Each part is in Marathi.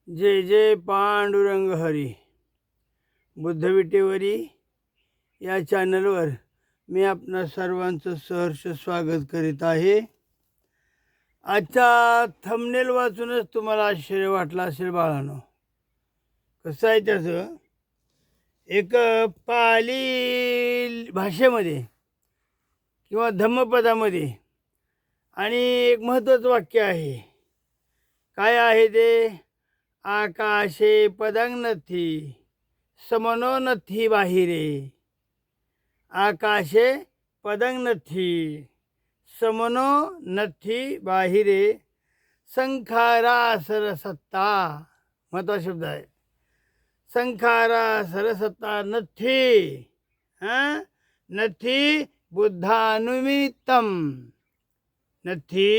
जय जय पांडुरंग हरी. बुद्धविटेवरी या चॅनलवर मी आपणा सर्वांचं सहर्ष स्वागत करीत आहे. आजचा थंबनेल वाचूनच तुम्हाला आश्चर्य वाटलं असेल बाळांनो. कसं आहे त्याचं, एक पाली भाषेमध्ये किंवा धम्मपदामध्ये आणि एक महत्त्वाचं वाक्य आहे. काय आहे ते? आकाशे पदंग नथी समनो नथी बाहिरे. आकाशे पदंग नथी समनो नथी बाहिरे. संखारा सरसत्ता, महत्त्वाचा शब्द आहे. संखारा सरसत्ता नथी नथी बुद्धानुमित्तम. नथी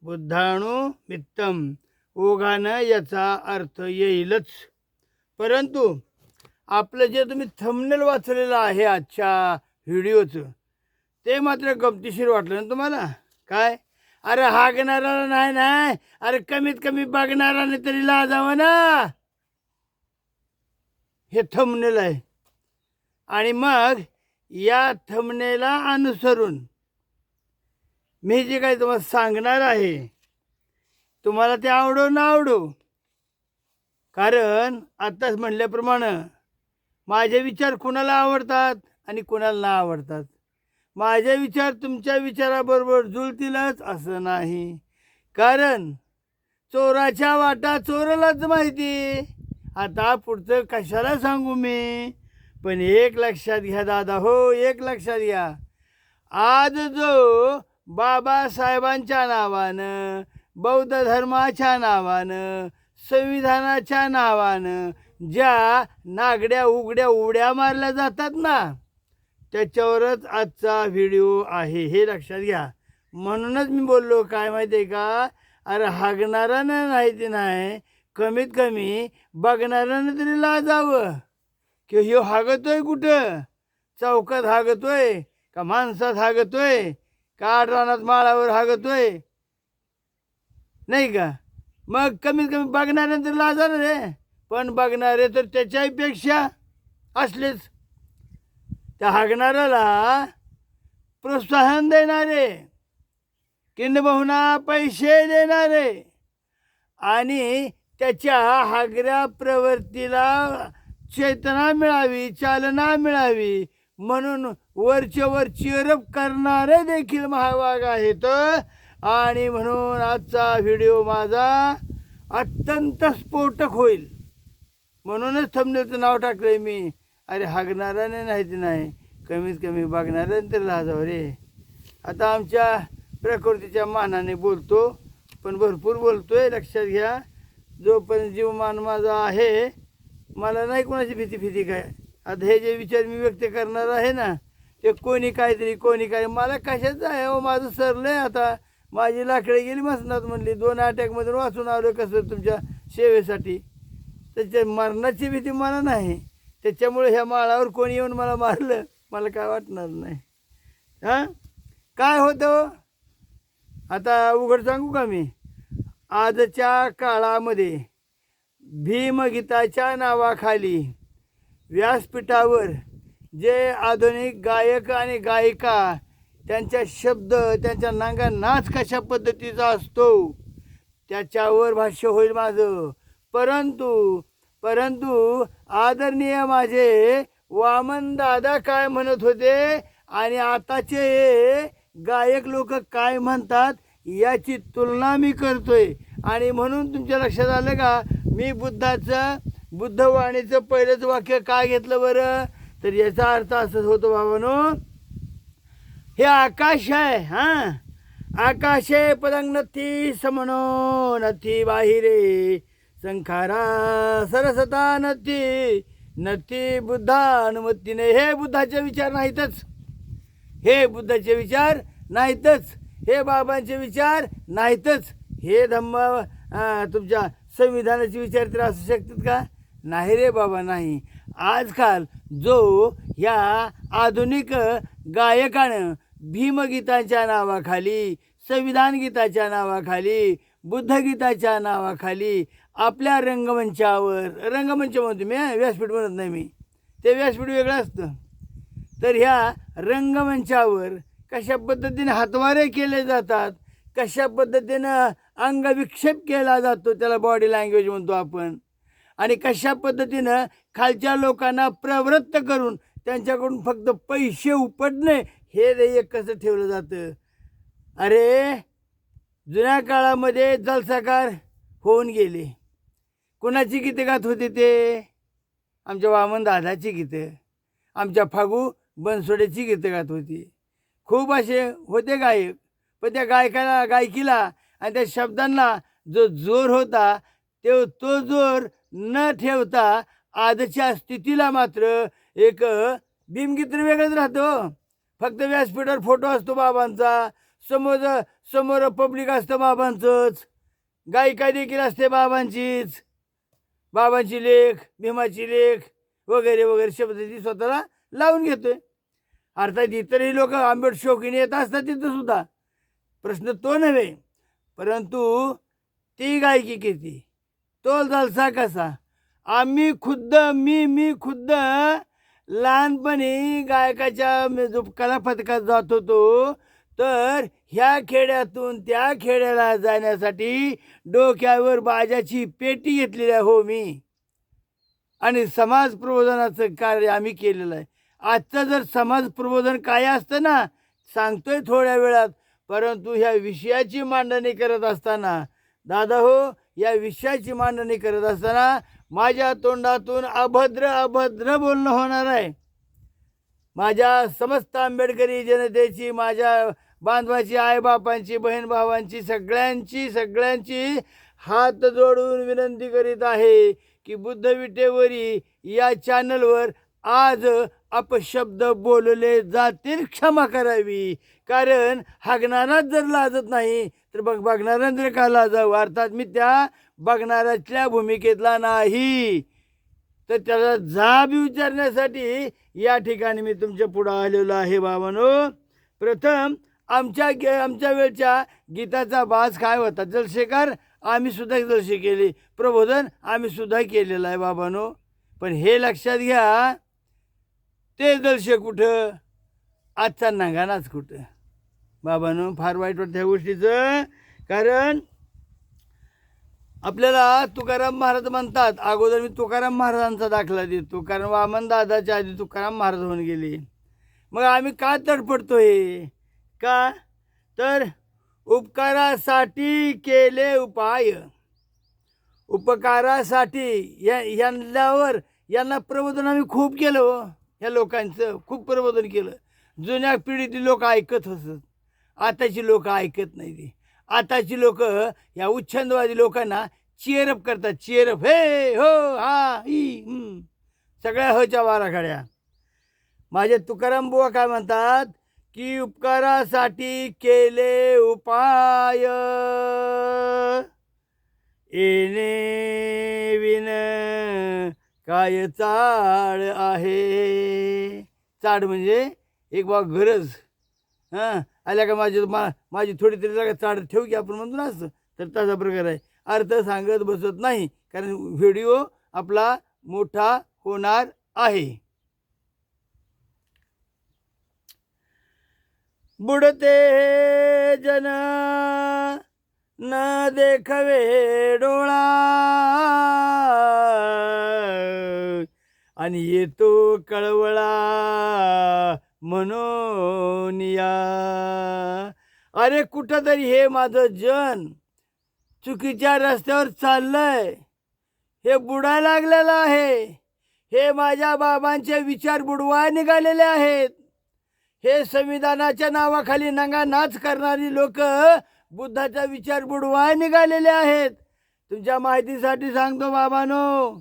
बुद्धानुमित्तम. ओघानं याचा अर्थ येईलच. परंतु आपलं जे तुम्ही थंबनेल वाचलेलं आहे आजच्या व्हिडिओचं, ते मात्र गमतीशीर वाटलं ना तुम्हाला? काय अरे हागणारा नाही, अरे कमीत कमी बघणाराने तरी लाजावं ना. हे थंबनेल आहे. आणि मग या थंबनेला अनुसरून मी जे काही तुम्हाला सांगणार आहे, तुम्हाला ते आवडो ना आवडो, कारण आत्ताच म्हटल्याप्रमाणे माझे विचार कुणाला आवडतात आणि कुणाला ना आवडतात. माझे विचार तुमच्या विचाराबरोबर जुळतीलच असं नाही, कारण चोराच्या वाटा चोरालाच माहिती. आता पुढचं कशाला सांगू मी, पण एक लक्षात घ्या दादा हो, एक लक्षात घ्या. आज जो बाबासाहेबांच्या नावानं, बौद्ध धर्माच्या नावानं, संविधानाच्या नावानं ज्या नागड्या उघड्या उड्या मारल्या जातात ना, त्याच्यावरच आजचा व्हिडिओ आहे, हे लक्षात घ्या. म्हणूनच मी बोललो काय माहिती आहे का, अरे हागणारानं नाही ते नाही, कमीत कमी बघणाऱ्यानं तरी लाजावं की ह्यो हागतोय कुठं, चौकात हागतोय का माणसात हागतोय का रानात माळावर हागतोय, नाही का? मग कमीत कमी बघणारे तर लाजणार रे, पण बघणारे तर त्याच्यापेक्षा असलेच. त्या हागणाऱ्याला प्रोत्साहन देणारे, किंबहुना पैसे देणारे आणि त्याच्या हागऱ्या प्रवृत्तीला चेतना मिळावी, चालना मिळावी म्हणून वरचेवर चिरप करणारे देखील महाभाग आहेत. आणि म्हणून आजचा व्हिडिओ माझा अत्यंत स्फोटक होईल, म्हणूनच थंबनेलचं नाव टाकलं आहे मी. अरे हागणाऱ्याने नाही ते नाही, कमीत कमी बघणाऱ्याने तर लाजावं रे. आता आमच्या प्रकृतीच्या मानाने बोलतो, पण भरपूर बोलतो आहे, लक्षात घ्या. जोपर्यंत जीवमान माझा आहे, मला नाही कोणाची भीती काय. आता हे जे विचार मी व्यक्त करणार आहे ना, ते कोणी काहीतरी कोणी काय, मला कशाचं आहे हो, माझं सरलं आहे. आता माझी लाकडे गेली मसनात म्हणली, 2 अटॅकमधून वाचून आलो कसं तुमच्या सेवेसाठी. त्याच्या मरणाची भीती मला नाही, त्याच्यामुळे ह्या माळावर कोणी येऊन मला मारलं मला काय वाटणार नाही. काय होतं आता उघड सांगू का मी. आजच्या काळामध्ये भीमगीताच्या नावाखाली व्यासपीठावर जे आधुनिक गायक आणि गायिका, त्यांच्या शब्द, त्यांच्या नांगा नाच कशा पद्धतीचा असतो त्याच्यावर भाष्य होईल माझं. परंतु आदरणीय माझे वामन दादा काय म्हणत होते आणि आताचे गायक लोक काय म्हणतात याची तुलना मी करतोय. आणि म्हणून तुमच्या लक्षात आलं का, मी बुद्धवाणीचं पहिलंच वाक्य काय घेतलं बरं, तर याचा अर्थ असंच होतो बाबांनो, हे आकाश आहे. आकाशे पदंग नथी समनो नथी बाहिरे. संखारा सरसता नथी नथी बुद्धानुमतीने. हे बुद्धाचे विचार नाहीतच, हे बुद्धाचे विचार नाहीतच, हे बाबांचे विचार नाहीतच, हे तुमच्या संविधानाचे विचार तर असू शकतात का? नाही रे बाबा, नाही. आजकाल जो ह्या आधुनिक गायकानं भीमगीताच्या नावाखाली, संविधान गीताच्या नावाखाली बुद्धगीताच्या नावाखाली आपल्या रंगमंच म्हणतो मी, व्यासपीठ म्हणत नाही मी, ते व्यासपीठ वेगळं असतं. तर ह्या रंगमंचावर कशा पद्धतीने हातवारे केले जातात, कशा पद्धतीनं अंगविक्षेप केला जातो, त्याला बॉडी लँग्वेज म्हणतो आपण, आणि कशा पद्धतीनं खालच्या लोकांना प्रवृत्त करून त्यांच्याकडून फक्त पैसे उपटणे हे एक कसं ठेवलं जातं. अरे जुन्या काळामध्ये जलसाकार होऊन गेले. कुणाची गीतं गात होते ते? आमच्या वामन दादाची गीतं, आमच्या फागू बनसोडेची गीतं गात होती. खूप असे होते गायक, पण त्या गायकीला आणि त्या शब्दांना जो जोर होता तो जोर न ठेवता आजच्या स्थितीला मात्र एक भीमगीत वेगळंच राहतं. फक्त व्यासपीठावर फोटो असतो बाबांचा, समोर पब्लिक असतं बाबांचंच, गायिका देखील असते बाबांचीच, बाबांची लेख, भीमाची लेख वगैरे वगैरे शब्द ती स्वतःला लावून घेतोय. अर्थात इतरही लोक आंबेड शौकीन येत असतात तिथं सुद्धा, प्रश्न तो नव्हे, परंतु ती गायकी किती, तो जलसा कसा. आम्ही खुद्द मी खुद्द लहानपणी गायकाच्या जो कला पथकात जात होतो, तर ह्या खेड्यातून त्या खेड्याला जाण्यासाठी डोक्यावर बाजाची पेटी घेतलेली आहे हो मी, आणि समाज प्रबोधनाचं कार्य आम्ही केलेलं आहे. आजचं जर समाज प्रबोधन काय असतं ना, सांगतोय थोड्या वेळात, परंतु ह्या विषयाची मांडणी करत असताना दादा हो, या विषयाची मांडणी करत असताना माझ्या तोंडातून अभद्र बोलणं होणार आहे. माझ्या समस्त आंबेडकरी जनतेची, माझ्या बांधवाची, आईबापांची, बहीण भावांची, सगळ्यांची हात जोडून विनंती करीत आहे की बुद्धविटेवरी या चॅनलवर आज अपशब्द बोलले जातील, क्षमा करावी. कारण हागणाराच जर लाजत नाही तर बघणारा जर का लाजावं, अर्थात मी त्या बघणाऱ्यातल्या भूमिकेतला नाही, तर त्याला जाब विचारण्यासाठी या ठिकाणी मी तुमच्या पुढं आलेलो आहे. बाबांनो, प्रथम आमच्या वेळच्या गीताचा बाज काय होता, जलसेकार आम्ही सुद्धा जलसे केले, प्रबोधन आम्ही सुद्धा केलेलं आहे बाबांनो. पण हे लक्षात घ्या, ते जलसे कुठं, आजचा नांगानाच कुठं बाबांनो. फार वाईट वाटतं ह्या गोष्टीचं. कारण आपल्याला तुकाराम महाराज म्हणतात, अगोदर मी तुकाराम महाराजांचा दाखला देतो, कारण वामन दादाच्या आधी तुकाराम महाराज होऊन गेले. मग आम्ही का तडफडतोय का, तर उपकारासाठी केले उपाय, उपकारासाठी यांना प्रबोधन आम्ही खूप केलं हो. ह्या लोकांचं खूप प्रबोधन केलं. जुन्या पिढीतील लोक ऐकत असत, आताची लोक ऐकत नाही. ती आताची लोक या उच्छंदवादी लोकांना चेअरअप करतात, चेअरअप, हे हो हा ही सगळ्या होच्या वाराखड्या. माझे तुकाराम बुवा काय म्हणतात की उपकारासाठी केले उपाय, येणे विन काय चाड आहे. चाड म्हणजे एक बा गरज, हां आल्या का माझी थोडी तरी जागा चाड ठेवू की आपण म्हणतो ना, असं तर तसा प्रकार आहे. अर्थ सांगत बसत नाही, कारण व्हिडिओ आपला मोठा होणार आहे. बुडते जन न देखवे डोळा, आणि येतो कळवळा म्हणून या. अरे कुठंतरी हे माझं जन चुकीच्या रस्त्यावर चाललंय, हे बुडायला लागलेलं आहे. हे माझ्या बाबांचे विचार बुडवाय निघालेले आहेत. हे संविधानाच्या नावाखाली नाच करणारी लोक बुद्धाचा विचार बुडवाय निघालेले आहेत. तुमच्या माहितीसाठी सांगतो बाबांनो,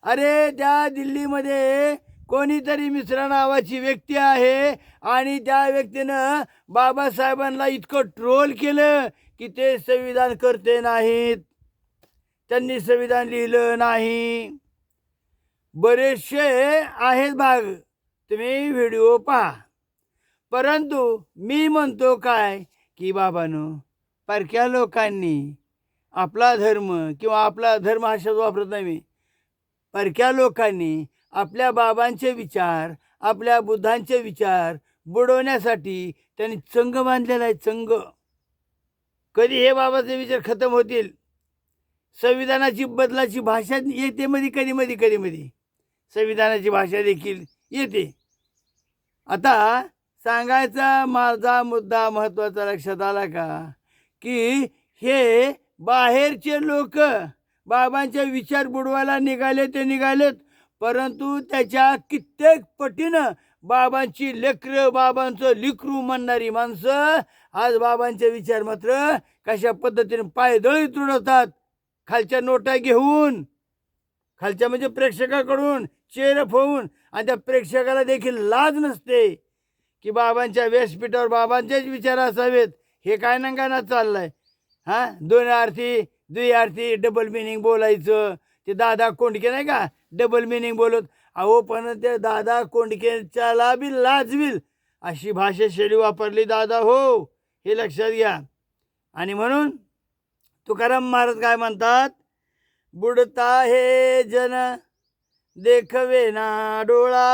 अरे त्या दिल्लीमध्ये कोणीतरी मिश्रा नावाची व्यक्ती आहे, आणि त्या व्यक्तीनं बाबासाहेबांना इतकं ट्रोल केलं की ते संविधान करते नाहीत, त्यांनी संविधान लिहिलं नाही. बरेचसे आहेत भाग, तुम्ही व्हिडिओ पहा. परंतु मी म्हणतो काय की बाबांनो, परक्या लोकांनी आपला धर्म किंवा आपला धर्म हा शब्द वापरत नाही मी. परक्या लोकांनी आपल्या बाबांचे विचार, आपल्या बुद्धांचे विचार बुडवण्यासाठी त्यांनी चंग बांधलेला आहे, चंग. कधी हे बाबाचे विचार खतम होतील? संविधानाची बदलाची भाषा येते कधी संविधानाची भाषा देखील येते. आता सांगायचा माझा मुद्दा महत्त्वाचा लक्षात आला का, की हे बाहेरचे लोक बाबांचे विचार बुडवायला निघालेत, परंतु त्याच्या कित्येक पटीनं बाबांची लेकरं, बाबांचं लिकरू म्हणणारी माणसं आज बाबांचे विचार मात्र कशा पद्धतीने पायदळी तुडवतात, खालच्या नोटा घेऊन, खालच्या म्हणजे प्रेक्षकाकडून चेरफ होऊन. आणि त्या प्रेक्षकाला देखील लाज नसते की बाबांच्या व्यासपीठावर बाबांचेच विचार असावेत. हे काय नंगाना चाललंय? दोन अर्थी द्विअर्थी डबल मिनिंग बोलायचं. ते दादा कोंडके नाही का डबल मिनिंग बोलत. अहो पण त्या दादा कोंडकेच्याला बी लाजवील अशी भाषाशैली वापरली दादा हो, हे लक्षात घ्या. आणि म्हणून तुकाराम महाराज काय म्हणतात, बुडता हे जन देखवे ना डोळा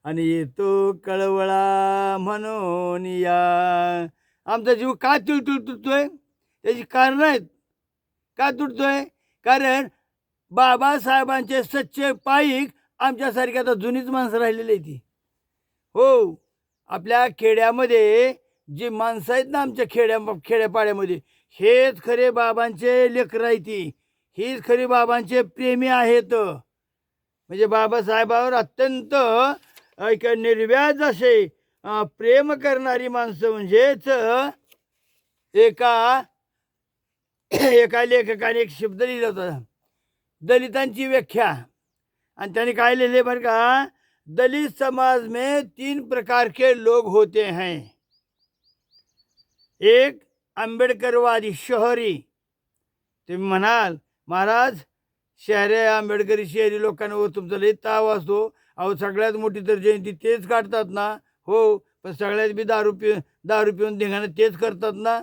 आणि येतो कळवळा म्हणून या. आमचा जीव का तुटतोय? त्याची कारणं आहेत. का तुटतोय? कारण बाबासाहेबांचे सच्चे पाईक आमच्यासारखी आता जुनीच माणसं राहिलेली ती हो. आपल्या खेड्यामध्ये जी माणसं आहेत ना, आमच्या खेड्यापाड्यामध्ये, हेच खरे बाबांचे लेकरं आहेत. हीच खरी बाबांचे प्रेमी आहेत. म्हणजे बाबासाहेबावर अत्यंत एक निर्व्याज असे प्रेम करणारी माणसं. म्हणजेच एका लेखकाने एक शब्द लिहिला होता, दलितांची व्याख्या. आणि त्याने काय लिहिले बरं का, दलित समाज में 3 प्रकार के लोग होते हैं. एक आंबेडकरवादी शहरी. तुम्ही म्हणाल महाराज आंबेडकरी शहरी लोकांवर तुमचा लई ताव असतो. अहो सगळ्यात मोठी तर जयंती तेच काढतात ना हो, पण सगळ्यात बी दारू पिऊन धिंगाणं तेच करतात ना.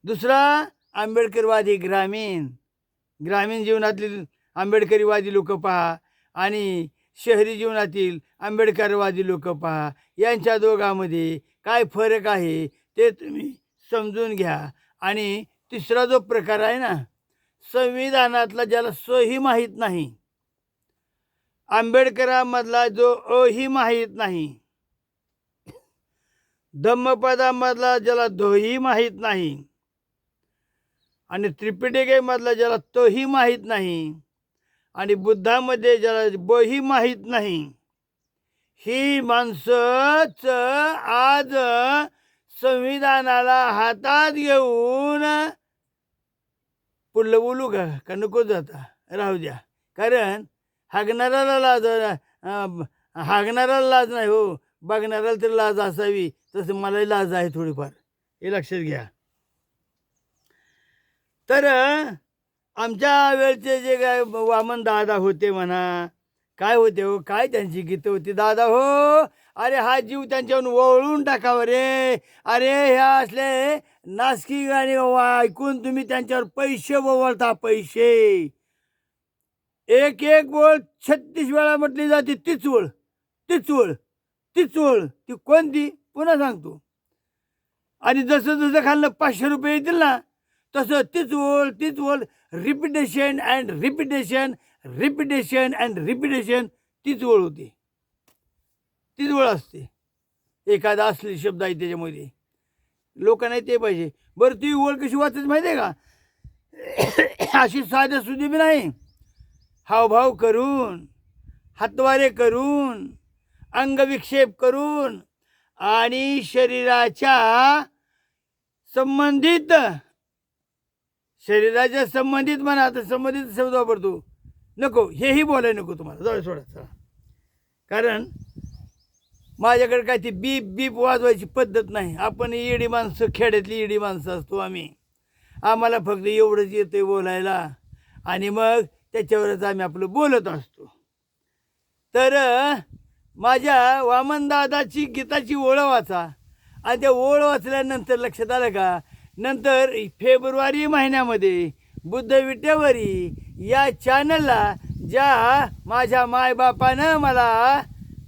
दुसरा आंबेडकरवादी ग्रामीण जीवनातील आंबेडकरीवादी लोक पहा आणि शहरी जीवनातील आंबेडकरवादी लोक पहा. यांच्या दोघांमध्ये काय फरक आहे ते तुम्ही समजून घ्या. आणि तिसरा जो प्रकार आहे ना, संविधानातला ज्याला सही माहीत नाही, आंबेडकरांमधला जो अही माहीत नाही, धम्मपदामधला ज्याला दोही माहीत नाही, आणि त्रिपिटकेमधला ज्याला तोही माहीत नाही, आणि बुद्धामध्ये ज्याला बही माहीत नाही, ही माणसंच आज संविधानाला हातात घेऊन पुढलं बोलू का नको जाता राहू द्या. कारण हागणाऱ्याला लाज नाही हो, बघणाऱ्याला तर लाज असावी. तसं मलाही लाज आहे थोडीफार, हे लक्षात घ्या. तर आमच्या वेळचे जे काय वामन दादा होते म्हणा, काय होते हो, काय त्यांची गीतं होती दादा हो. अरे हा जीव त्यांच्यावर वळून टाकावं रे. अरे ह्या असले नासकी गाणी ऐकून तुम्ही त्यांच्यावर पैसे वळता, पैसे. एक बोल 36 वेळा म्हटली जाते, तीच ओळ ती कोणती पुन्हा सांगतो. आणि जसं खाल्लं 500 रुपये येतील ना, तसं तीच ओळ रिपिटेशन अँड रिपिटेशन तीच ओळ होती, तीच ओळ असते. एखादा असलेली शब्द आहे त्याच्यामध्ये, लोकांना ते पाहिजे. बरं ती ओळ कशी वाचायची माहिती आहे का? अशी साध्या सुधी बी नाही, हावभाव करून, हातवारे करून, अंगविक्षेप करून आणि शरीराच्या संबंधित म्हणा, आता संबंधित शब्द वापरतो नको, हेही बोलायला नको तुम्हाला, जाऊ सोडा चला. कारण माझ्याकडे काय ती बीप वाजवायची पद्धत नाही. आपण येडी माणसं, खेड्यातली येडी माणसं असतो आम्ही. आम्हाला फक्त एवढंच येतं बोलायला आणि मग त्याच्यावरच आम्ही आपलं बोलत असतो. तर माझ्या वामनदादाची गीताची ओळ वाचा आणि त्या ओळ वाचल्यानंतर लक्षात आलं का, नंतर फेब्रुवारी महिन्यामध्ये बुद्ध विटेवरी या चॅनलला ज्या माझ्या मायबापानं मला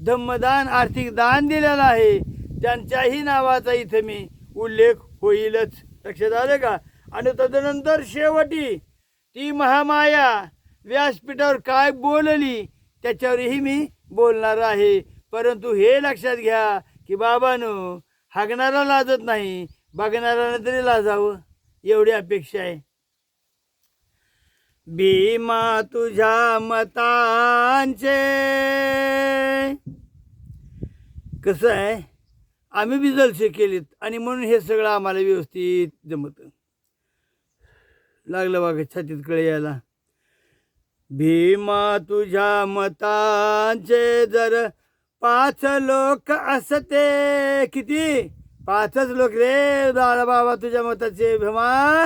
धम्मदान आर्थिक दान दिलेलं आहे त्यांच्याही नावाचा इथं मी उल्लेख होईलच. लक्षात आलं का. आणि तदनंतर शेवटी ती महामाया व्यासपीठावर काय बोलली त्याच्यावरही मी बोलणार आहे. परंतु हे लक्षात घ्या की बाबांनो, हागणारा लाजत नाही, बघणाऱ्यानं तरी लाजावं एवढी अपेक्षा आहे. भीमा तुझ्या मतांचे कसं आहे, आम्ही बी जलसे केलेत आणि म्हणून हे सगळं आम्हाला व्यवस्थित जमतं. लागलं बघा छातीत कळे यायला. भीमा तुझ्या मतांचे जर 5 लोक असते, किती 5च लोक रे दादा बाबा तुझ्या मताचे. भीमा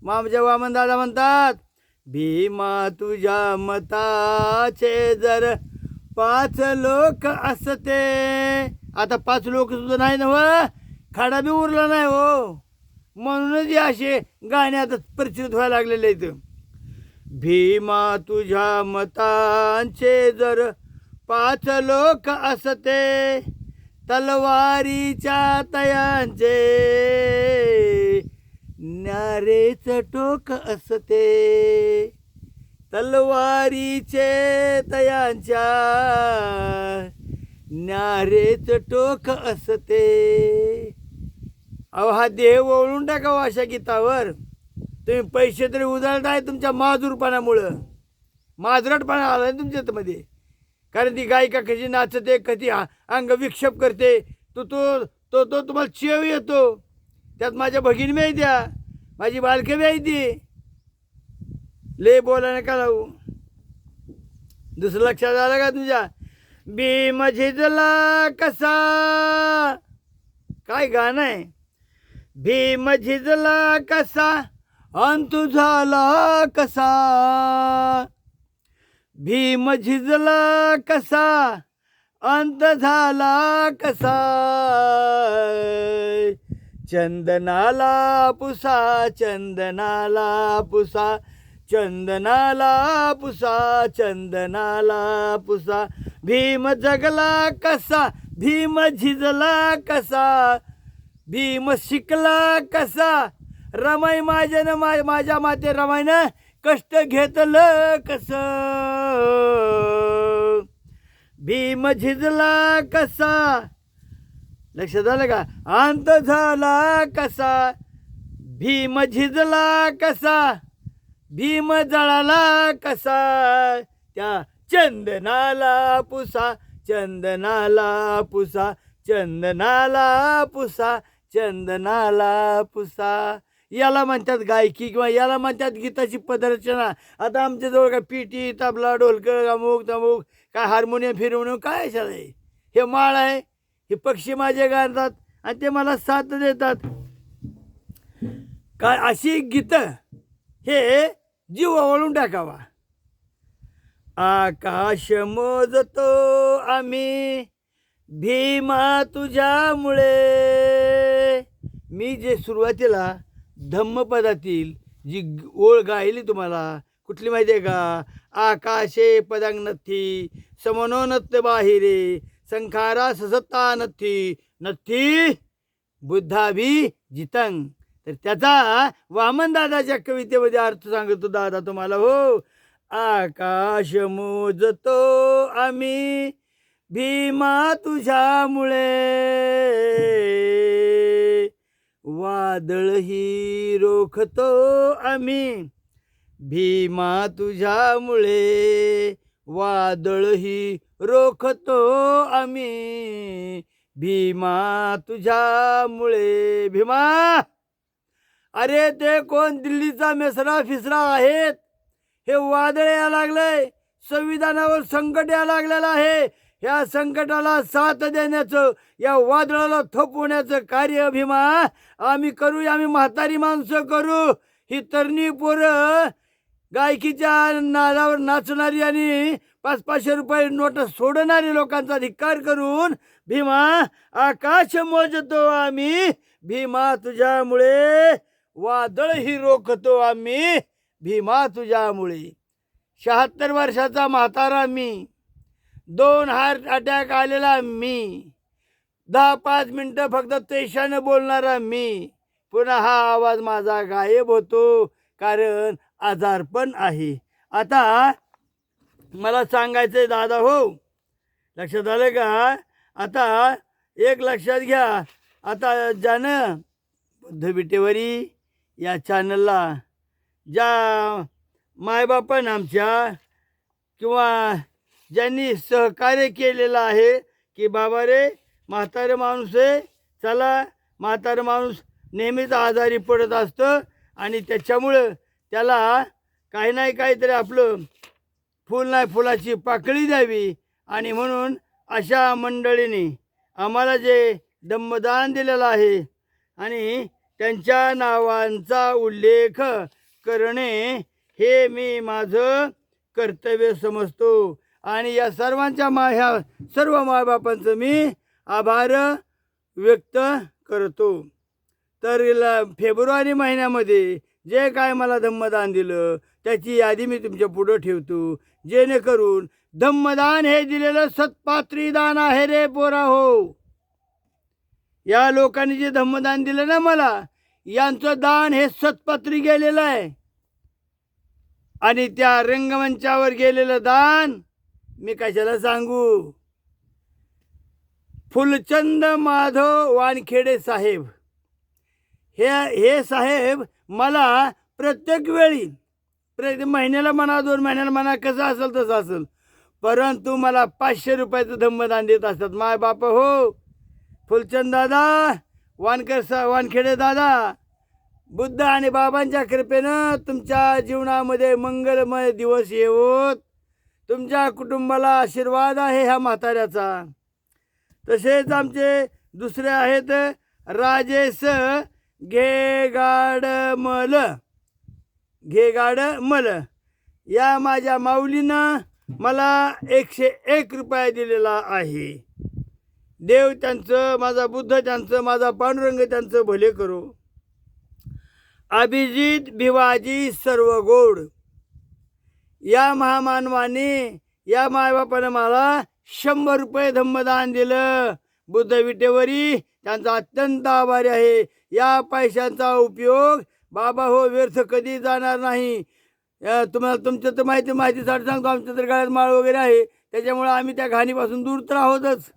मामच्या वामन दादा म्हणतात, भीमा तुझ्या मताचे जर 5 लोक असते. आता 5 लोक सुद्धा नाही ना व, खाडा बी उरला नाही हो, म्हणूनच हे असे गाणे आता प्रचलित व्हायला लागलेले आहेत. भीमा तुझ्या मतांचे जर 5 लोक असते, तलवारीच्या तयांचे न्यारेच टोक असते. तलवारीचे तयांच्या न्यारेच टोक असते. अहो हा देह ओळून टाकावा अशा गीतावर. तुम्ही पैसे तरी उधळताय तुमच्या माजूरपणामुळं, माजरटपणा आला आहे तुमच्यामध्ये. कारण ती गायिका कशी नाचते, कधी अंग विक्षेप करते, तो तो तो तो तुम्हाला चेव येतो. त्यात माझ्या भगिनी माहित्या, माझी बालके माहिती, ले बोलायला का लावू. दुसरं लक्षात आलं का तुझ्या. भीम झिजला कसा, काय गाणं आहे. भीम झिजला कसा अंत झाला कसा. भीम झिजला कसा अंत झाला कसा. चंदनाला पुसा, चंदनाला पुसा, चंदनाला पुसा, चंदनाला पुसा. भीम जगला कसा, भीम झिजला कसा, भीम शिकला कसा. रमाई माझ्यानं माझ्या माते रमाईनं कष्ट घेतलं कसं. भीम झिजला कसा, लक्षात आलं का. अंत झाला कसा. भीम झिजला कसा, भीम जळाला कसा. त्या चंदनाला पुसा, चंदनाला पुसा, चंदनाला पुसा, चंदनाला पुसा. याला म्हणतात गायकी किंवा याला म्हणतात गीताची पदरचना. आता आमच्याजवळ काय पिटी, तबला, ढोलक, अमुक तमुक, काय हार्मोनियम फिरवणं काय अशाला आहे. हे माळ आहे, हे पक्षी माझे गातात आणि ते मला साथ देतात. काय अशी गीतं हे जीव ओवाळून टाकावा. आकाश मोजतो आम्ही भीमा तुझ्यामुळे. मी जे सुरुवातीला धम्मपदातील जी ओळ गायली तुम्हाला कुठली माहिती आहे का. आकाशे पदांग नथी समनोनत बाहिरे संखारा ससत्ता नथी नथी बुद्धाभी जितंग. तर त्याचा वामन दादाच्या कवितेमध्ये अर्थ सांगतो दादा तुम्हाला. हो, आकाश मोजतो आम्ही भीमा तुझ्यामुळे. वादळही रोखतो आम्ही भीमा तुझ्यामुळे. वादळही रोखतो आम्ही भीमा तुझ्यामुळे. भीमा, अरे ते कोण दिल्लीचा मेसरा फिसरा आहेत. हे वादळ यायला लागलंय, संविधानावर संकट यायला लागलेलं आहे. ह्या संकटाला साथ देण्याचं, या वादळाला थोपवण्याचं कार्य भीमा आम्ही करू. आम्ही म्हातारी माणसं करू. ही तरणी पोरं गायकीच्या नादावर नाचणारी आणि 500 रुपये नोट सोडणारे लोकांचा धिक्कार करून भीमा आकाश मोजतो आम्ही, भीमा तुझ्यामुळे वादळही रोखतो आम्ही, भीमा तुझ्यामुळे. 76 वर्षाचा म्हातारा मी, 2 हार्ट अटॅक आलेला मी, 10-5 मिनटं फक्त तेशानं बोलणारा मी, पुन्हा हा आवाज माझा गायब होतो कारण आजारपण आहे. आता मला सांगायचंय दादा हो, लक्षात आलं का? आता एक लक्षात घ्या, आता ज्यानं बुद्ध विटेवरी या चॅनलला ज्या मायबापानं आमच्या किंवा ज्यांनी सहकार्य केलेलं आहे की बाबा रे म्हातारं माणूस आहे, चला म्हातारं माणूस नेहमीच आजारी पडत असतं आणि त्याच्यामुळं त्याला काही नाही काहीतरी आपलं फुल नाही फुलाची पाकळी द्यावी, आणि म्हणून अशा मंडळींनी आम्हाला जे दम्मदान दिलेलं आहे आणि त्यांच्या नावांचा उल्लेख करणे हे मी माझं कर्तव्य समजतो. आणि या सर्वांच्या ह्या सर्व मायबापांचं मी आभार व्यक्त करतो. तर फेब्रुवारी महिन्यामध्ये जे काय मला धम्मदान दिलं त्याची यादी मी तुमच्या पुढं ठेवतो, जेणेकरून धम्मदान हे दिलेलं सत्पात्री दान आहे रे पोरा हो. या लोकांनी जे धम्मदान दिलं ना मला, यांचं दान हे सत्पात्री गेलेलं आहे. आणि त्या रंगमंचावर गेलेलं दान मी कशाला सांगू. फुलचंद माधव वानखेडे साहेब हे साहेब मला प्रत्येक वेळी महिन्याला म्हणा 2 महिन्याला म्हणा कसं असेल तसं असेल, परंतु मला 500 रुपयाचं धम्मदान देत असतात. माय बाप हो, फुलचंद दादा, वानखेडे दादा, बुद्ध आणि बाबांच्या कृपेनं तुमच्या जीवनामध्ये मंगलमय दिवस येवोत. तुमच्या कुटुंबाला आशीर्वाद आहे ह्या म्हाताऱ्याचा. तसेच आमचे दुसरे आहेत राजेश घेगाडमल, या माझ्या माऊलीनं मला 101 रुपये दिलेला आहे. देव त्यांचं, माझा बुद्ध त्यांचं, माझा पांडुरंग त्यांचं भले करो. अभिजित भिवाजी सर्वगोड, या महामानवाने या मायबापानं मला 100 रुपये धम्मदान दिलं. बुद्ध विटेवरी त्यांचा अत्यंत आभारी आहे. या पैशांचा उपयोग बाबा हो व्यर्थ कधी जाणार नाही. तुम्हाला तुमचं तर माहितीसाठी सांगतो, आमच्या तर गळ्यात माळ वगैरे आहे, त्याच्यामुळं आम्ही त्या घाणीपासून दूर तर आहोतच.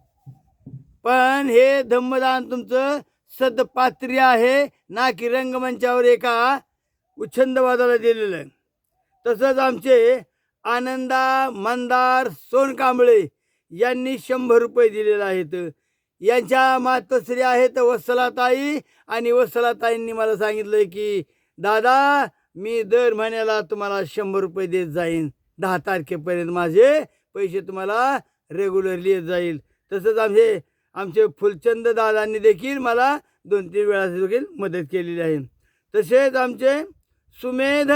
पण हे धम्मदान तुमचं सदपात्री आहे, ना की रंगमंचावर एका उच्छंदवादाला दिलेलं. तसंच आमचे आनंदा मंदार सोनकांबळे यांनी 100 रुपये दिलेले आहेत. यांच्या मातोश्री आहेत वत्सलाताई, आणि वत्सलाताईंनी मला सांगितलं की दादा मी दर महिन्याला तुम्हाला 100 रुपये देत जाईन, 10 तारखेपर्यंत माझे पैसे तुम्हाला रेग्युलरली येत जाईल. तसंच आमचे फुलचंद दादांनी देखील मला 2-3 वेळा देखील मदत केलेली आहे. तसेच आमचे सुमेध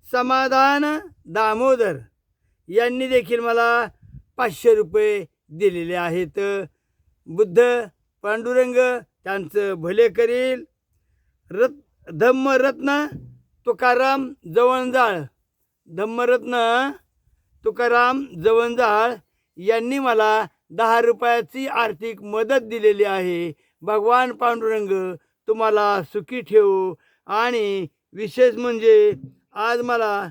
समाधान दामोदर यांनी देखील मला 500 रुपये दिलेले आहेत. बुद्ध पांडुरंग त्यांचं भले करील. धम्मरत्न तुकाराम जवंजाळ यांनी मला 10 रुपयाची आर्थिक मदत दिलेली आहे. भगवान पांडुरंग तुम्हाला सुखी ठेवो. आणि विशेष म्हणजे आज मला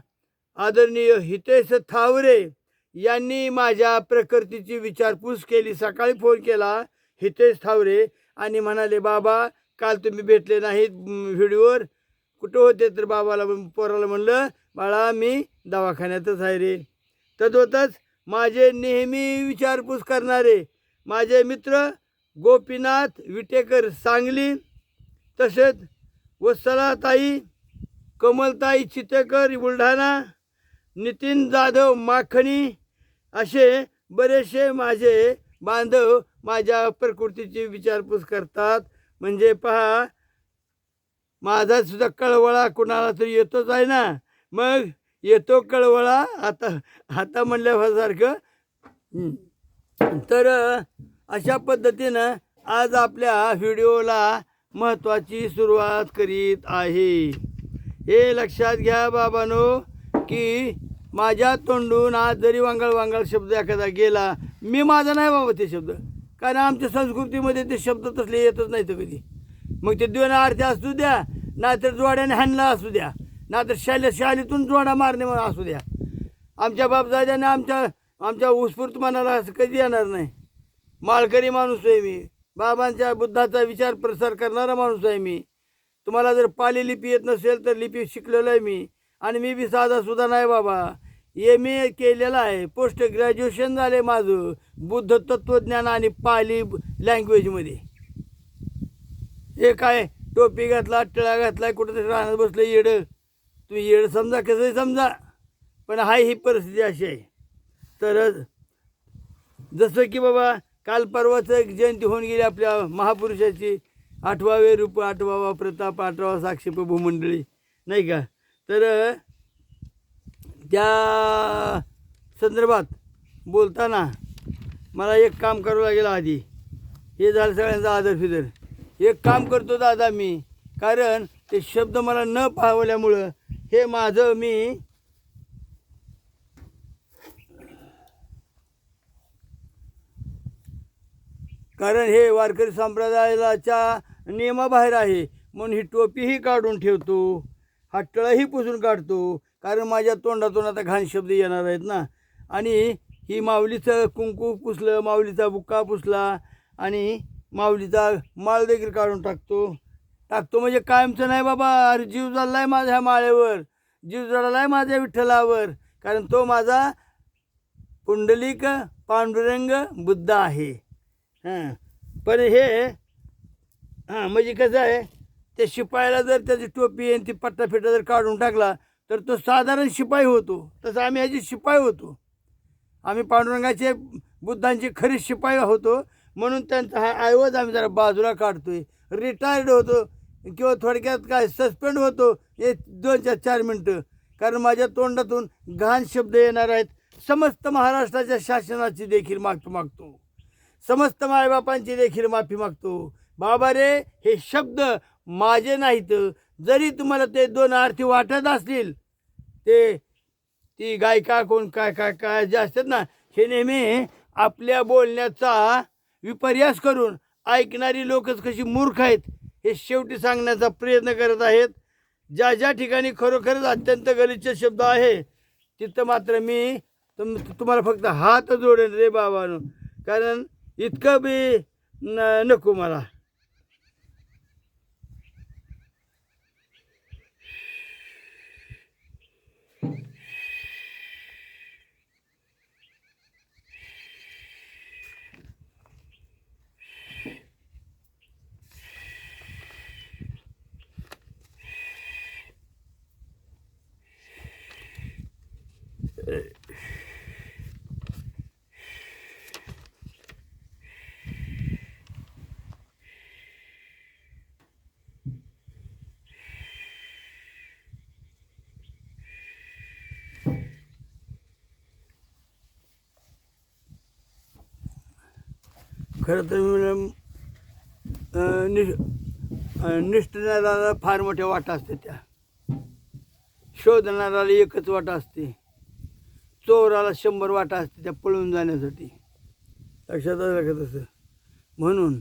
आदरणीय हितेश थावरे यांनी माझ्या प्रकृतीची विचारपूस केली. सकाळी फोन केला हितेश थावरे आणि म्हणाले बाबा काल तुम्ही भेटले नाहीत व्हिडिओवर, कुठं होते? तर पोराला म्हणलं बाळा मी दवाखान्यातच आहे रे. तद्वतच माझे नेहमी विचारपूस करणारे माझे मित्र गोपीनाथ विटेकर सांगली, तसेच वत्सलाताई, कमलताई चितेकर बुलढाणा, नितीन जाधव माखणी, असे बरेचसे माझे बांधव माझ्या प्रकृतीची विचारपूस करतात. म्हणजे पहा माझा सुद्धा कळवळा कुणाला तरी येतोच आहे ना. मग येतो कळवळा आता आता म्हणल्यासारखं. तर अशा पद्धतीनं आज आपल्या व्हिडिओला महत्त्वाची सुरुवात करीत आहे. हे लक्षात घ्या बाबांनो की माझ्या तोंडून आज जरी वांगळ शब्द एखादा गेला, मी माझा नाही बाबा ते शब्द, कारण आमच्या संस्कृतीमध्ये ते शब्द तसले येतच नाही तर कधी. मग ते दोन आरती असू द्या, नाहीतर जोड्याने हाणला असू द्या, नाहीतर शालीतून जोडा मारणे असू द्या. आमच्या बापदाद्याने आमच्या उत्स्फूर्त मनाला असं कधी येणार नाही. माळकरी माणूस आहे मी, बाबांच्या बुद्धाचा विचार प्रसार करणारा माणूस आहे मी. तुम्हाला जर पाली लिपी येत नसेल तर लिपी शिकलेलो आहे मी. आणि मी बी साधा सुद्धा नाही बाबा, MA केलेलं आहे, पोस्ट ग्रॅज्युएशन झाले माझं बुद्ध तत्त्वज्ञान आणि पाली लँग्वेजमध्ये. हे काय टोपी घातला, टिळा घातला, कुठंतरी राहण्यात बसलं येडं. तुम्ही येडं समजा कसंही समजा, पण हाय ही परिस्थिती अशी आहे. तर जसं की बाबा काल परवाचं एक जयंती होऊन गेली आपल्या महापुरुषाची, 8वे रूप, 8वा प्रताप, 8वा साक्षेप भूमंडळी, नाही का. तर त्या संदर्भात बोलताना मला एक काम करावं लागेल आधी. हे झालं सगळ्यांचा आदर फिदर. एक काम करतो दादा मी, कारण ते शब्द मला न पावल्यामुळं हे माझं मी कारण हे वारकरी संप्रदायाच्या नियमाबाहेर आहे म्हणून ही टोपीही काढून ठेवतो, हा टिळाही पुसून काढतो, कारण माझ्या तोंडातून आता घाण शब्द येणार आहेत ना. आणि ही माऊलीचं कुंकू पुसलं, माऊलीचा बुक्का पुसला आणि माऊलीचा माळ देखील काढून टाकतो म्हणजे कायमचं नाही बाबा. अरे जीव चालला आहे माझ्या माळेवर, जीव जळाला आहे माझ्या विठ्ठलावर, कारण तो माझा पुंडलिक पांडुरंग बुद्ध आहे. पण हे म्हणजे कसं आहे, त्या शिपायाला जर त्याची टोपी आणि ती पट्टा फिटा जर काढून टाकला तर तो साधारण शिपाई होतो. तसं आम्ही ह्याचे शिपाई होतो, आम्ही पांडुरंगाचे बुद्धांचे खरे शिपाई होतो. म्हणून त्यांचा हा ऐवज आम्ही जरा बाजूला काढतोय, रिटायर्ड होतो किंवा थोडक्यात काय सस्पेंड होतो एक 2-4 मिनटं, कारण माझ्या तोंडातून घाण शब्द येणार आहेत. समस्त महाराष्ट्राच्या शासनाची देखील मागतो, समस्त मायबापांची देखील माफी मागतो. बाबा रे, हे शब्द माझे नाहीत. जरी तुम्हाला ते 2 अर्थी वाटत असतील, ती गायिका कोण काय जे असतात ना, हे नेहमी आपल्या बोलण्याचा विपर्यास करून ऐकणारी लोकच कशी मूर्ख आहेत हे शेवटी सांगण्याचा प्रयत्न करत आहेत. ज्या ठिकाणी खरोखरच अत्यंत गलिच्छ शब्द आहे तिथं मात्र मी तुम्हाला फक्त हात जोडेन रे बाबांनो, कारण इतकं बी नको मला. खरं तर निष्ठणाऱ्याला फार मोठ्या वाटा असते, त्या शोधणाऱ्याला एकच वाटा असते, चोराला 100 वाटा असते त्या पळून जाण्यासाठी. लक्षात आलं का तसं. म्हणून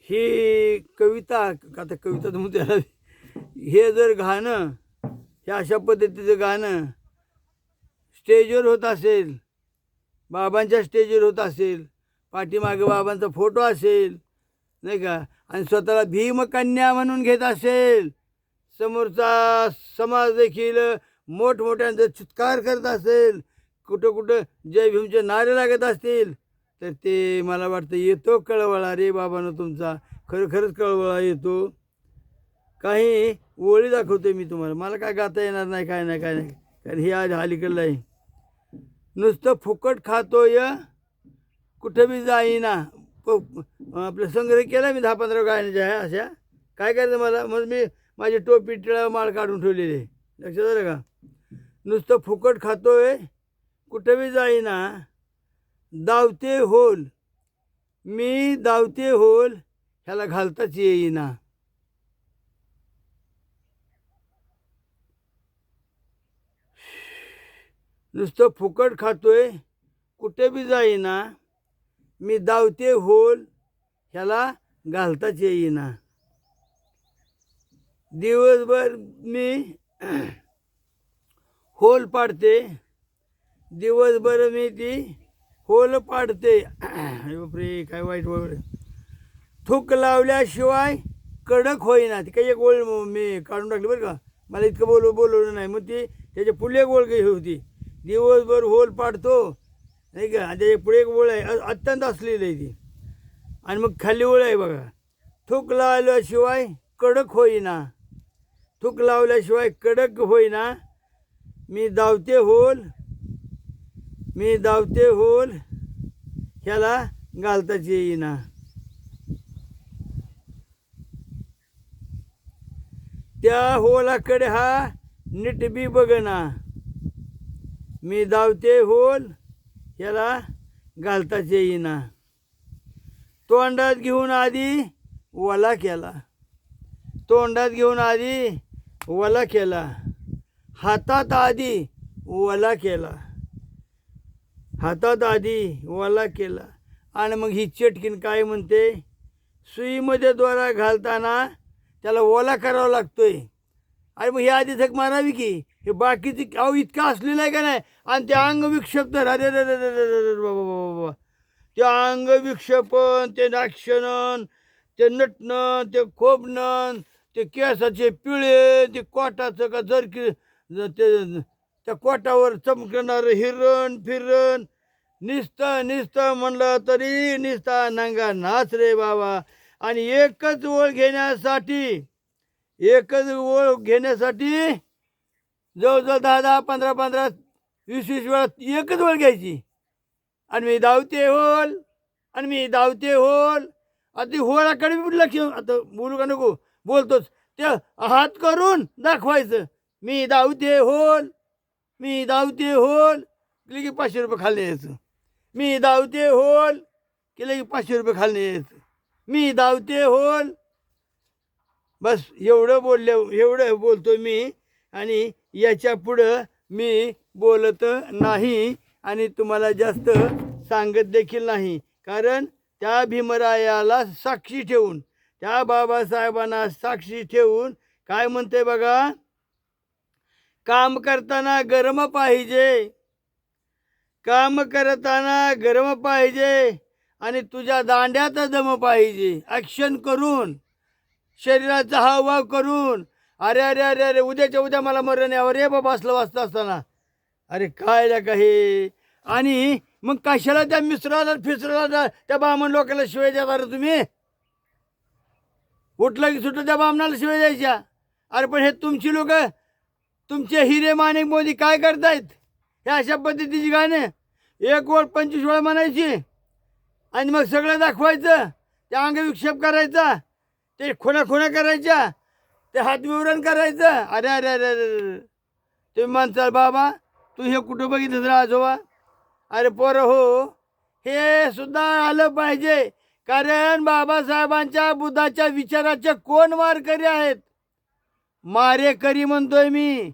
ही कविता, आता कविता तर त्याला हे जर गाणं, हे अशा पद्धतीचं गाणं स्टेजवर होत असेल, बाबांच्या स्टेजवर होत असेल, पाठीमागे बाबांचा फोटो असेल, नाही का, आणि स्वतःला भीमकन्या म्हणून घेत असेल, समोरचा समाज देखील मोठमोठ्यांचा चित्कार करत असेल, कुठं जय भीमचे नारे लागत असतील, तर ते मला वाटतं येतो कळवळा रे बाबांनो तुमचा, खरंच कळवळा येतो. काही ओळी दाखवतो मी तुम्हाला, मला काय गाता येणार नाही, काय नाही, कारण हे आज अलीकडलं आहे. नुसतं फुकट खातोय, कुठं बी जाईना. आपलं संग्रह केला मी 10-15 गाण्याच्या आहे अशा. काय करायचं मला, मग मी माझी टोपी टिळा माळ काढून ठेवलेली आहे. लक्षात आलं का? नुसतं फुकट खातोय, कुठं बी जाईना, दावते होल, मी दावते होल ह्याला घालताच येईना. नुसतं फुकट खातोय, कुठे बी जाईना, मी दावते होल ह्याला घालताच येईना. दिवसभर मी होल पाडते, दिवसभर मी ती होल पाडते. बापरे, काय वाईट वगैरे. थूक लावल्याशिवाय कडक होईना. ती काही एक ओळ मी काढून टाकली बरं का, मला इतकं बोलवलं नाही. मग ती त्याच्या पुढे एक ओळ काही होती, दिवसभर होल पाडतो नाही का, आणि त्याच्या पुढे एक ओळ आहे अत्यंत असलेली आहे ती. आणि मग खाली ओळ आहे बघा, थूक लावल्याशिवाय कडक होईना, थूक लावल्याशिवाय कडक होईना, मी दावते होल, मी दावते होल ह्याला घालताच येईना. त्या होलाकडे हा नीट बी बघना, मी दावते होल ह्याला घालताच येईना. तोंडात घेऊन आधी वला केला, तोंडात घेऊन आधी वला केला, हातात आधी वला केला, हातात आधी वला केला. आणि मग ही चटकीन काय म्हणते, सुईमध्ये दोरा घालताना त्याला ओला करावा लागतोय. आणि मग हे आधी झक मारावी की, हे बाकीची अहो इतकं असलेलं आहे का नाही. आणि ते अंग विक्षेप तर अरे रे रे रे रे बाबा बाबा, ते अंग विक्षेपण, ते नाक्षणन, ते नटणं, ते खोबणं, ते केसाचे पिळे, ते कोटाचं का जरकी ते त्या कोटावर चमकणारं हिरण फिरण, नुसतं म्हणलं तरी नुसता नंगा नाच रे बाबा. आणि एकच ओळ घेण्यासाठी, एकच ओळ घेण्यासाठी जवळजवळ 10-10, 15-15, 20-20 वेळा एकच ओळ घ्यायची. आणि मी धावते होल, आणि मी धावते होल. आता ती होळाकडे बी लक्ष, आता बोलू का नको, बोलतोच. ते हात करून दाखवायचं, मी धावते होल, मी धावते होल, केलं की 500 रुपये खाल्ले यायचं. मी धावते होल केलं की 500 रुपये खाल्ले यायचं. मी धावते होल. बस एवढं बोलतो मी, आणि याच्या पुढं मी बोलत नाही आणि तुम्हाला जास्त सांगत देखील नाही. कारण त्या भीमरायाला साक्षी ठेवून, त्या बाबासाहेबांना साक्षी ठेवून काय म्हणते बघा, काम करताना गरम पाहिजे, काम करताना गरम पाहिजे, आणि तुझ्या दांड्यात दम पाहिजे. ॲक्शन करून, शरीराचा हावभाव करून, अरे अरे अरे अरे उद्याच्या उद्या मला मरण यावर रे बाबा असलं वाचता असताना, अरे काय लागा हे. आणि मग कशाला त्या मिस्राला फिसराला त्या बामण लोकांना शिवाय द्या रे तुम्ही. उठलं की सुटलं त्या बामणाला शिवाय द्यायच्या. अरे पण हे तुमची लोक, तुमचे हिरे माणिक मोदी काय करतायत, हे अशा पद्धतीची गाणे एक ओळ 25 वेळा म्हणायची, आणि मग सगळं दाखवायचं, त्या अंग विक्षेप करायचा, ते खुणा करायच्या, ते हात विवरण करायचं. अरे अरे अरे अरे तुम्ही म्हणताल बाबा तू हे कुठं बघितलं तर आजोबा. अरे पोरं हो, हे सुद्धा आलं पाहिजे. कारण बाबासाहेबांच्या बुद्धाच्या विचाराचे कोण मारेकरी आहेत. मारेकरी म्हणतोय मी,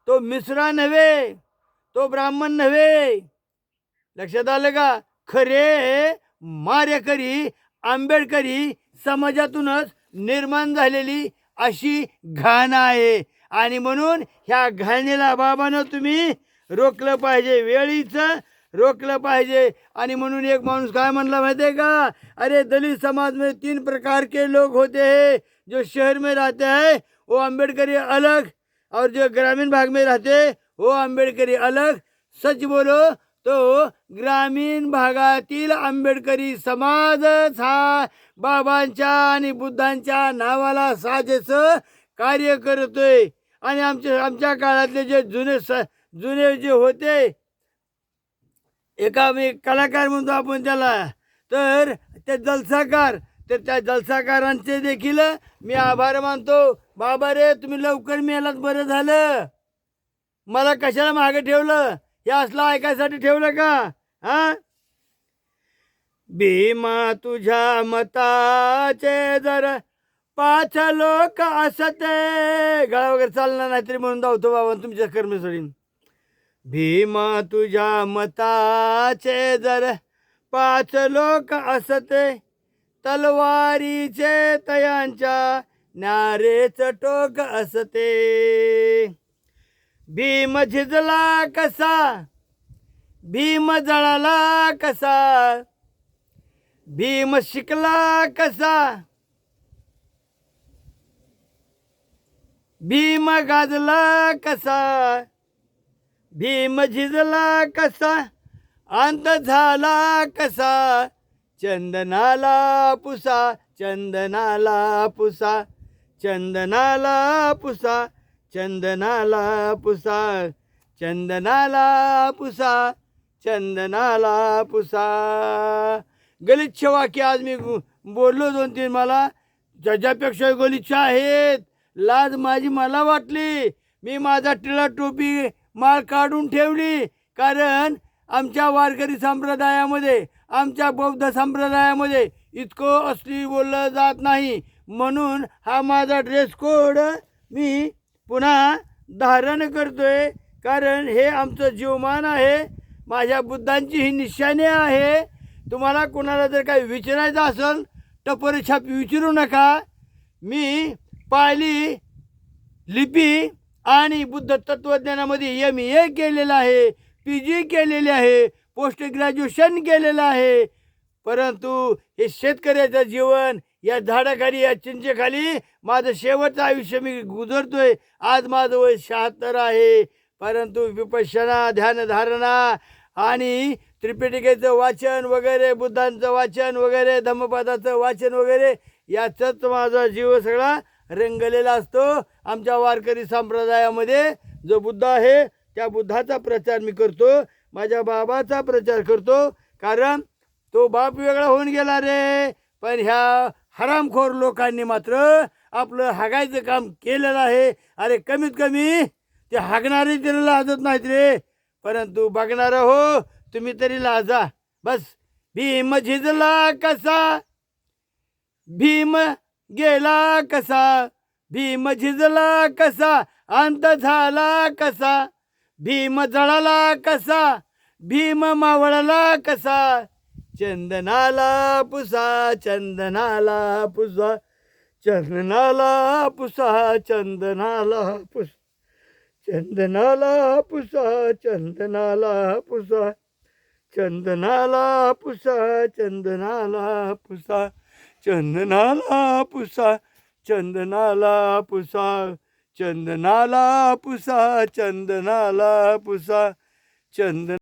तो मिश्रा नव्हे, तो ब्राह्मण नव्हे. लक्षात आलं का? खरे मारेकरी आंबेडकरी समाजातूनच निर्माण झालेली अशी घाण आहे. आणि म्हणून ह्या घाणीला बाबानं तुम्ही रोखलं पाहिजे, वेळीचं रोखलं पाहिजे. आणि म्हणून एक माणूस काय म्हणला माहिती आहे का, अरे दलित समाज में 3 प्रकार के लोग होते हैं, जो शहर में रहते हैं वो अम्बेडकरी अलग, और जो ग्रामीण भाग में रहते वो अम्बेडकरी अलग. सच बोलो तो ग्रामीण भागातील आंबेडकरी समाजच हा बाबांच्या आणि बुद्धांच्या नावाला साजेचं कार्य करतोय. आणि आमच्या काळातले जे जुने जे होते, एका मी कलाकार म्हणतो आपण त्याला, तर ते जलसाकार, तर त्या जलसाकारांचे देखील मी आभार मानतो. बाबा रे तुम्ही लवकर मेलात, बरं झालं. मला कशाला मागे ठेवलं? हे असलं ऐकायसाठी ठेवलं का? हा, भीमा तुझ्या मताचे जर 5 लोक असते, गळा वगैरे चालणार नाही तरी म्हणून धावतो बाबा तुमच्या कर्म सोडीन. भीमा तुझ्या मताचे जर 5 लोक असते, तलवारीचे तयांच्या न्यारेच टोक असते. भीम झिजला कसा, भीम जळाला कसा, भीम शिकला कसा, भीम गाजला कसा, भीम झिजला कसा, अंत झाला कसा, चंदनाला पुसा, चंदनाला पुसा, चंदनाला पुसा, चंदनाला पुसा, चंदनाला पुसा, चंदनाला पुसा. गलिच्छ वाक्य आज मी बोललो 2-3, मला ज्याच्यापेक्षा गलिच्छ आहेत. लाज माझी मला वाटली. मी माझा टिळा टोपी माळ काढून ठेवली, कारण आमच्या वारकरी संप्रदायामध्ये, आमच्या बौद्ध संप्रदायामध्ये इतकं असली बोललं जात नाही. म्हणून हा माझा ड्रेस कोड मी पुन्हा धारण करतोय, कारण हे आमचं जीवमान आहे. माझ्या बुद्धांची ही निशाणी आहे. तुम्हाला कोणाला जर काही विचारायचं असेल टपोरी छापी विचारू नका. मी पाली लिपी आणि बुद्ध तत्त्वज्ञानामध्ये MA केलेलं आहे, PG केलेले आहे, पोस्ट ग्रॅज्युएशन केलेलं आहे. परंतु हे शेतकऱ्याचं जीवन, या झाडाखाली, या चिंचेखाली माझं शेवटचं आयुष्य मी गुजरतोय. आज माझं वय 76 आहे. परंतु विपश्यना, ध्यानधारणा आणि त्रिपिटकेचं वाचन वगैरे, बुद्धांचं वाचन वगैरे, धम्मपदाचं वाचन वगैरे, याचाच माझा जीव सगळा रंगलेला असतो. आमच्या वारकरी संप्रदायामध्ये जो बुद्ध आहे त्या बुद्धाचा प्रचार मी करतो, माझ्या बाबाचा प्रचार करतो. कारण तो बाप वेगळा होऊन गेला रे, पण ह्या हरामखोर लोकांनी मात्र आपलं हागायचं काम केलेलं आहे. अरे कमीत कमी ते हागणारे तरी लाजत नाहीत रे, परंतु बघणारा हो तुम्ही तरी लाजा. बस. भीम झिजला कसा, भीम गेला कसा, भीम झिजला कसा, अंत झाला कसा, भीम जळाला कसा, भीम मावळला कसा, चंदनाला पुसा, चंदनाला पुसा, चंदनाला पुसा, चंदनाला पुसा, चंदनाला पुसा, चंदनाला पुसा, चंदनाला पुसा, चंदनाला पुसा, चंदनाला पुसा, चंदनाला पुसा, चंदनाला पुसा, चंदनाला पुसा, चंदन